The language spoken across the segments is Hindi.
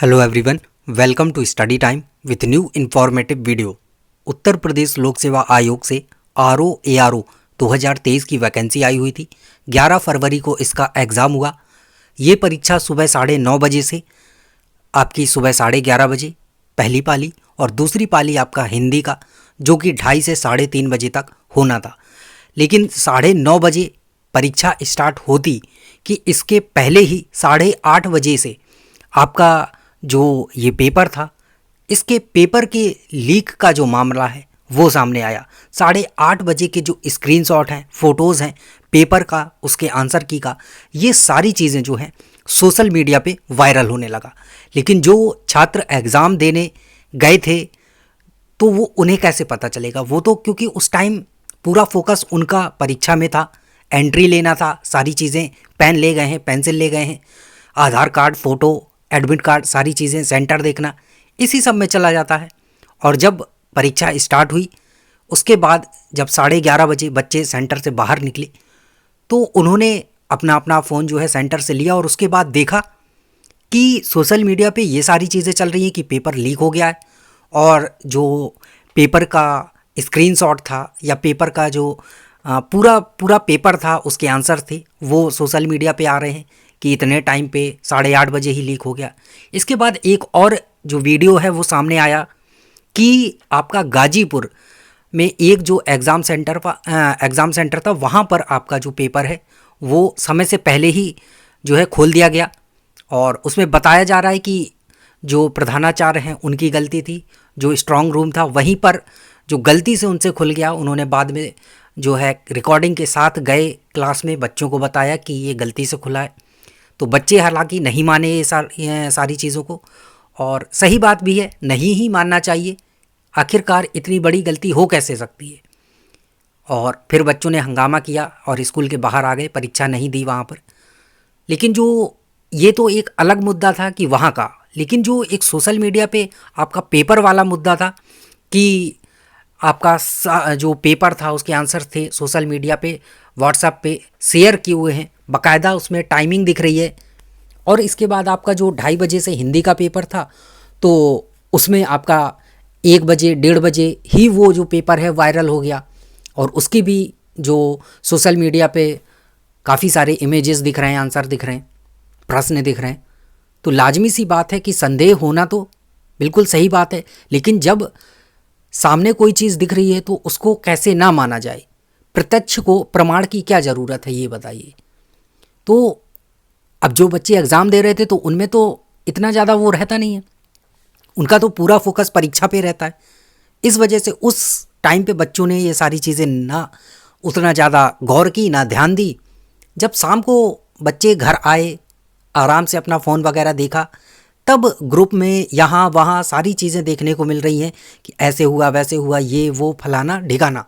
Hello everyone, welcome to study time with new informative video. Uttar Pradesh Lok Seva आयोग से R O A R O 2023 की वैकेंसी आई हुई थी। 11 फरवरी को इसका एग्ज़ाम हुआ। ये परीक्षा सुबह 9:30 बजे से आपकी सुबह 11:30 बजे पहली पाली और दूसरी पाली आपका हिंदी का जो कि 2:30 से 3:30 बजे तक होना था। लेकिन 9:30 बजे परीक्षा स्टार्ट होती कि इसके पहले ही 8:30 बजे से आपका जो ये पेपर था, इसके पेपर के लीक का जो मामला है वो सामने आया। 8:30 बजे के जो स्क्रीनशॉट हैं, फ़ोटोज़ हैं पेपर का, उसके आंसर की का, ये सारी चीज़ें जो हैं सोशल मीडिया पे वायरल होने लगा। लेकिन जो छात्र एग्ज़ाम देने गए थे तो वो उन्हें कैसे पता चलेगा? वो तो क्योंकि उस टाइम पूरा फोकस उनका परीक्षा में था, एंट्री लेना था, सारी चीज़ें, पेन ले गए हैं, पेंसिल ले गए हैं, आधार कार्ड, फ़ोटो, एडमिट कार्ड, सारी चीज़ें, सेंटर देखना, इसी सब में चला जाता है। और जब परीक्षा स्टार्ट हुई उसके बाद जब 11:30 बजे बच्चे सेंटर से बाहर निकले तो उन्होंने अपना अपना फ़ोन जो है सेंटर से लिया और उसके बाद देखा कि सोशल मीडिया पे ये सारी चीज़ें चल रही हैं कि पेपर लीक हो गया है। और जो पेपर का स्क्रीनशॉट था या पेपर का जो पूरा पूरा पेपर था, उसके आंसर थे, वो सोशल मीडिया पे आ रहे हैं कि इतने टाइम पे 8:30 बजे ही लीक हो गया। इसके बाद एक और जो वीडियो है वो सामने आया कि आपका गाजीपुर में एक जो एग्ज़ाम सेंटर था, वहाँ पर आपका जो पेपर है वो समय से पहले ही जो है खोल दिया गया। और उसमें बताया जा रहा है कि जो प्रधानाचार्य हैं उनकी गलती थी, जो स्ट्रांग रूम था वहीं पर जो गलती से उनसे खुल गया। उन्होंने बाद में जो है रिकॉर्डिंग के साथ गए क्लास में, बच्चों को बताया कि ये गलती से खुला है। तो बच्चे हालांकि नहीं माने ये सारी चीज़ों को, और सही बात भी है, नहीं ही मानना चाहिए। आखिरकार इतनी बड़ी गलती हो कैसे सकती है? और फिर बच्चों ने हंगामा किया और स्कूल के बाहर आ गए, परीक्षा नहीं दी वहाँ पर। लेकिन जो ये तो एक अलग मुद्दा था कि वहाँ का, लेकिन जो एक सोशल मीडिया पे आपका पेपर वाला मुद्दा था कि आपका जो पेपर था उसके आंसर थे सोशल मीडिया पे, व्हाट्सएप पे शेयर किए हुए हैं, बाकायदा उसमें टाइमिंग दिख रही है। और इसके बाद आपका जो 2:30 बजे से हिंदी का पेपर था तो उसमें आपका 1 बजे 1:30 बजे ही वो जो पेपर है वायरल हो गया। और उसकी भी जो सोशल मीडिया पे काफ़ी सारे इमेजेस दिख रहे हैं, आंसर दिख रहे हैं, प्रश्न दिख रहे हैं। तो लाजमी सी बात है कि संदेह होना तो बिल्कुल सही बात है, लेकिन जब सामने कोई चीज़ दिख रही है तो उसको कैसे ना माना जाए? प्रत्यक्ष को प्रमाण की क्या ज़रूरत है, ये बताइए। तो अब जो बच्चे एग्ज़ाम दे रहे थे तो उनमें तो इतना ज़्यादा वो रहता नहीं है, उनका तो पूरा फोकस परीक्षा पे रहता है। इस वजह से उस टाइम पे बच्चों ने ये सारी चीज़ें ना उतना ज़्यादा गौर की, ना ध्यान दी। जब शाम को बच्चे घर आए, आराम से अपना फ़ोन वगैरह देखा, तब ग्रुप में यहाँ वहाँ सारी चीज़ें देखने को मिल रही हैं कि ऐसे हुआ, वैसे हुआ, ये वो फलाना ढिकाना।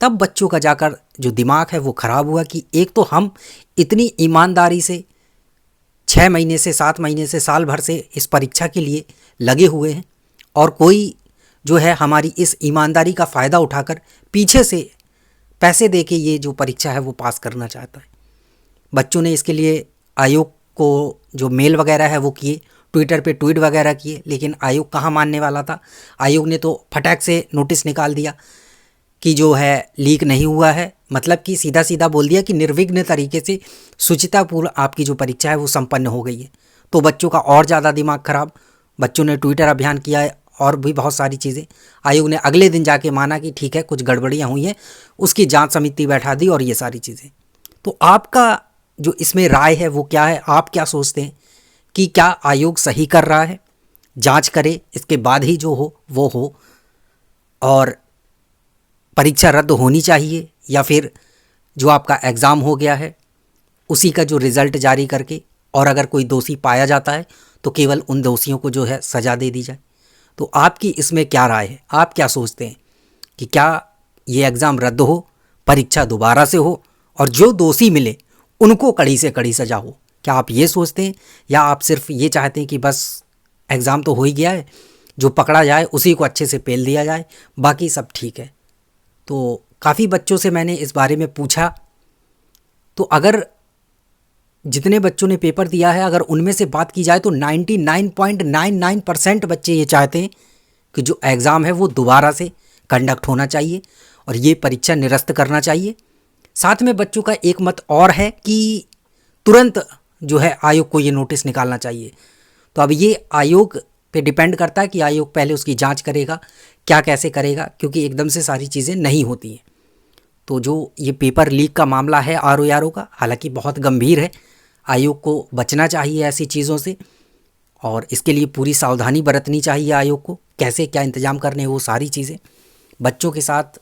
तब बच्चों का जाकर जो दिमाग है वो ख़राब हुआ कि एक तो हम इतनी ईमानदारी से 6 महीने से, 7 महीने से, साल भर से इस परीक्षा के लिए लगे हुए हैं और कोई जो है हमारी इस ईमानदारी का फ़ायदा उठाकर पीछे से पैसे दे के ये जो परीक्षा है वो पास करना चाहता है। बच्चों ने इसके लिए आयोग को जो मेल वगैरह है वो किए, ट्विटर पे ट्वीट वगैरह किए, लेकिन आयोग कहाँ मानने वाला था। आयोग ने तो फटाक से नोटिस निकाल दिया कि जो है लीक नहीं हुआ है, मतलब कि सीधा सीधा बोल दिया कि निर्विघ्न तरीके से शुचितापूर्ण आपकी जो परीक्षा है वो संपन्न हो गई है। तो बच्चों का और ज़्यादा दिमाग खराब, बच्चों ने ट्विटर अभियान किया है और भी बहुत सारी चीज़ें। आयोग ने अगले दिन जाके माना कि ठीक है कुछ गड़बड़ियाँ हुई हैं, उसकी जांच समिति बैठा दी और ये सारी चीज़ें। तो आपका जो इसमें राय है वो क्या है? आप क्या सोचते हैं कि क्या आयोग सही कर रहा है? जांच करे, इसके बाद ही जो हो वो हो, और परीक्षा रद्द होनी चाहिए, या फिर जो आपका एग्ज़ाम हो गया है उसी का जो रिज़ल्ट जारी करके, और अगर कोई दोषी पाया जाता है तो केवल उन दोषियों को जो है सज़ा दे दी जाए? तो आपकी इसमें क्या राय है? आप क्या सोचते हैं कि क्या ये एग्ज़ाम रद्द हो, परीक्षा दोबारा से हो और जो दोषी मिले उनको कड़ी से कड़ी सज़ा हो? क्या आप ये सोचते हैं, या आप सिर्फ ये चाहते हैं कि बस एग्ज़ाम तो हो ही गया है, जो पकड़ा जाए उसी को अच्छे से पेल दिया जाए, बाकी सब ठीक है? तो काफ़ी बच्चों से मैंने इस बारे में पूछा, तो अगर जितने बच्चों ने पेपर दिया है, अगर उनमें से बात की जाए तो 99.99% बच्चे ये चाहते हैं कि जो एग्ज़ाम है वो दोबारा से कंडक्ट होना चाहिए और ये परीक्षा निरस्त करना चाहिए। साथ में बच्चों का एक मत और है कि तुरंत जो है आयोग को ये नोटिस निकालना चाहिए। तो अब ये आयोग पे डिपेंड करता है कि आयोग पहले उसकी जांच करेगा, क्या कैसे करेगा, क्योंकि एकदम से सारी चीज़ें नहीं होती हैं। तो जो ये पेपर लीक का मामला है RO का, हालांकि बहुत गंभीर है, आयोग को बचना चाहिए ऐसी चीज़ों से और इसके लिए पूरी सावधानी बरतनी चाहिए आयोग को। कैसे क्या इंतज़ाम करने वो सारी चीज़ें, बच्चों के साथ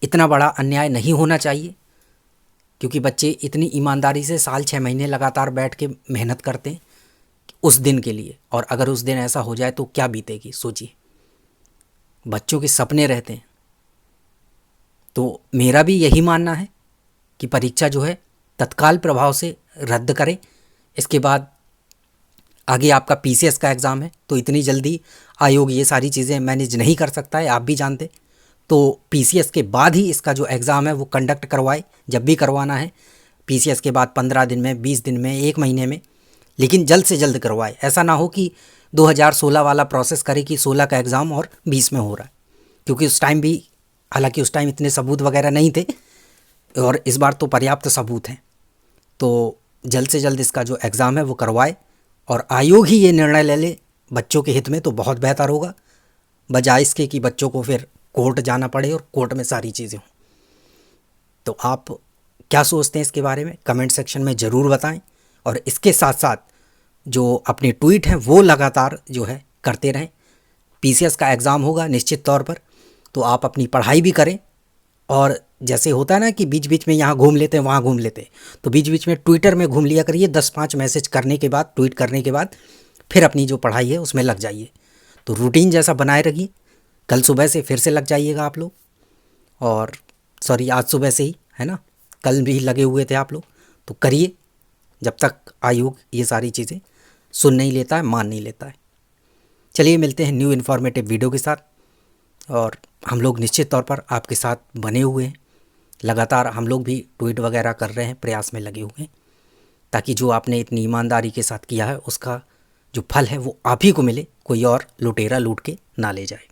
इतना बड़ा अन्याय नहीं होना चाहिए, क्योंकि बच्चे इतनी ईमानदारी से साल 6 महीने लगातार बैठ के मेहनत करते हैं उस दिन के लिए, और अगर उस दिन ऐसा हो जाए तो क्या बीतेगी सोचिए। बच्चों के सपने रहते हैं। तो मेरा भी यही मानना है कि परीक्षा जो है तत्काल प्रभाव से रद्द करें। इसके बाद आगे आपका PCS का एग्ज़ाम है, तो इतनी जल्दी आयोग ये सारी चीज़ें मैनेज नहीं कर सकता है, आप भी जानते। तो PCS के बाद ही इसका जो एग्ज़ाम है वो कंडक्ट करवाए, जब भी करवाना है। PCS के बाद 15 दिन में, 20 दिन में, 1 महीने में, लेकिन जल्द से जल्द करवाए। ऐसा ना हो कि 2016 वाला प्रोसेस करे कि 16 का एग्ज़ाम और 20 में हो रहा है, क्योंकि उस टाइम भी, हालांकि उस टाइम इतने सबूत वगैरह नहीं थे और इस बार तो पर्याप्त सबूत हैं। तो जल्द से जल्द इसका जो एग्ज़ाम है वो करवाए और आयोग ही ये निर्णय ले ले बच्चों के हित में, तो बहुत बेहतर होगा, बजाय इसके कि बच्चों को फिर कोर्ट जाना पड़े और कोर्ट में सारी चीज़ें हों। तो आप क्या सोचते हैं इसके बारे में, कमेंट सेक्शन में ज़रूर बताएं। और इसके साथ साथ जो अपने ट्वीट हैं वो लगातार जो है करते रहें। PCS का एग्ज़ाम होगा निश्चित तौर पर, तो आप अपनी पढ़ाई भी करें। और जैसे होता है ना कि बीच बीच में यहाँ घूम लेते हैं, वहाँ घूम लेते हैं, तो बीच बीच में ट्विटर में घूम लिया करिए। 10-5 मैसेज करने के बाद, ट्वीट करने के बाद फिर अपनी जो पढ़ाई है उसमें लग जाइए। तो रूटीन जैसा बनाए रखिए। कल सुबह से फिर से लग जाइएगा आप लोग, और सॉरी आज सुबह से ही, है ना, कल भी लगे हुए थे आप लोग। तो करिए जब तक आयोग ये सारी चीज़ें सुन नहीं लेता है, मान नहीं लेता है। चलिए मिलते हैं न्यू इन्फॉर्मेटिव वीडियो के साथ, और हम लोग निश्चित तौर पर आपके साथ बने हुए हैं। लगातार हम लोग भी ट्वीट वगैरह कर रहे हैं, प्रयास में लगे हुए हैं, ताकि जो आपने इतनी ईमानदारी के साथ किया है उसका जो फल है वो आप ही को मिले, कोई और लुटेरा लूट के ना ले जाए।